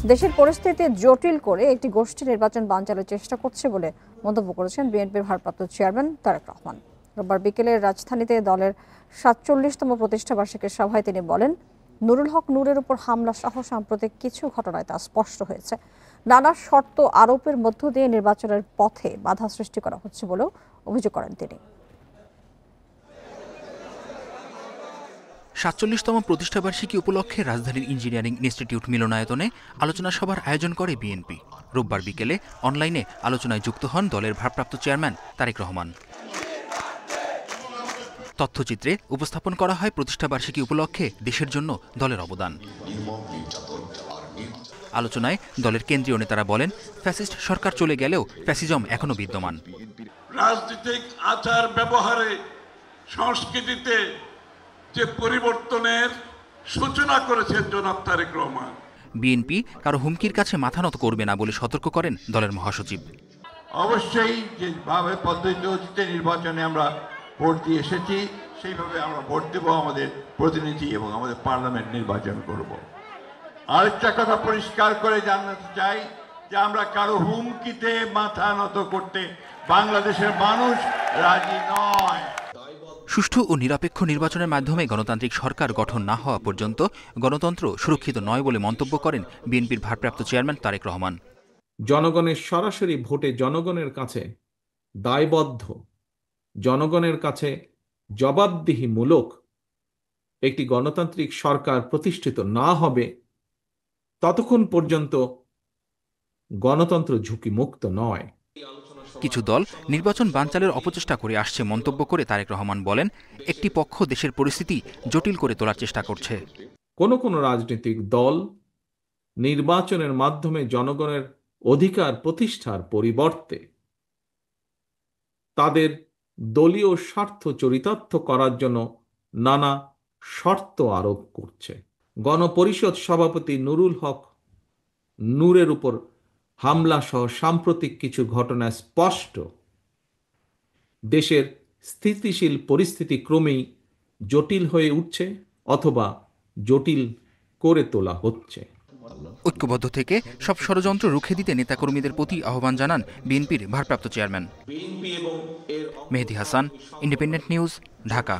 দেশের পরিস্থিতি জটিল করে একটি গোষ্ঠী নির্বাচন বানচালের চেষ্টা করছে বলে মন্তব্য করেছেন বিএনপির ভারপ্রাপ্ত চেয়ারম্যান তারেক রহমান। রোববার বিকেলে রাজধানীতে দলের ৪৭তম প্রতিষ্ঠাবার্ষিকীর সভায় তিনি বলেন, নুরুল হক নূরের উপর হামলা সহ সাম্প্রতিক কিছু ঘটনায় তা স্পষ্ট হয়েছে। নানা শর্ত আরোপের মধ্য দিয়ে নির্বাচনের পথে বাধা সৃষ্টি করা হচ্ছে বলেও অভিযোগ করেন তিনি। ৪৭তম প্রতিষ্ঠাবার্ষিকী উপলক্ষে রাজধানীর ইঞ্জিনিয়ারিং ইনস্টিটিউট মিলনায়তনে আলোচনা সভার আয়োজন করে বিএনপি। রোববার বিকেলে অনলাইনে আলোচনায় যুক্ত হন দলের ভারপ্রাপ্ত চেয়ারম্যান তারেক রহমান। তথ্যচিত্রে উপস্থাপন করা হয় প্রতিষ্ঠাবার্ষিকী উপলক্ষে দেশের জন্য দলের অবদান। আলোচনায় দলের কেন্দ্রীয় নেতারা বলেন, ফ্যাসিস্ট সরকার চলে গেলেও ফ্যাসিজম এখনো বিদ্যমান। রাজনৈতিক আচার ব্যবহারে, সংস্কৃতিতে যে পরিবর্তনের সূচনা করেছেন জনাব তারেক রহমান। বিএনপি কারো হুমকির কাছে মাথা নত করবে না বলে সতর্ক করেন দলের মহাসচিব। অবশ্যই যেভাবে পদ্ধতিতে নির্বাচনে আমরা ভোট দিয়ে এসেছি, সেইভাবে আমরা ভোট দেব, আমাদের প্রতিনিধি এবং আমাদের পার্লামেন্ট নির্বাচন করব। আরেকটা কথা পরিষ্কার করে জানাতে চাই যে আমরা কারো হুমকিতে মাথা নত করতে বাংলাদেশের মানুষ রাজি নয়। সুষ্ঠু ও নিরপেক্ষ নির্বাচনের মাধ্যমে গণতান্ত্রিক সরকার গঠন না হওয়া পর্যন্ত গণতন্ত্র সুরক্ষিত নয় বলে মন্তব্য করেন বিএনপির ভারপ্রাপ্ত চেয়ারম্যান তারেক রহমান। জনগণের সরাসরি ভোটে জনগণের কাছে দায়বদ্ধ, জনগণের কাছে জবাবদিহিমূলক একটি গণতান্ত্রিক সরকার প্রতিষ্ঠিত না হবে ততক্ষণ পর্যন্ত গণতন্ত্র ঝুঁকিমুক্ত নয়। কিছু দল নির্বাচন বানচালের অপচেষ্টা করে আসছে মন্তব্য করে তারেক রহমান বলেন, একটি পক্ষ দেশের পরিস্থিতি জটিল করে তোলার চেষ্টা করছে। কোন রাজনৈতিক দল নির্বাচনের মাধ্যমে জনগণের অধিকার প্রতিষ্ঠার পরিবর্তে তাদের দলীয় স্বার্থ চরিতার্থ করার জন্য নানা শর্ত আরোপ করছে। গণপরিষদ সভাপতি নুরুল হক নূরের উপর হামলা সহ সাম্প্রতিক কিছু ঘটনা স্পষ্ট দেশের স্থিতিশীল পরিস্থিতি ক্রমেই জটিল হয়ে উঠছে অথবা জটিল করে তোলা হচ্ছে। ঐক্যবদ্ধ থেকে সব ষড়যন্ত্র রুখে দিতে নেতাকর্মীদের প্রতি আহ্বান জানান বিএনপির ভারপ্রাপ্ত চেয়ারম্যান। মেহেদী হাসান, ইন্ডিপেন্ডেন্ট নিউজ, ঢাকা।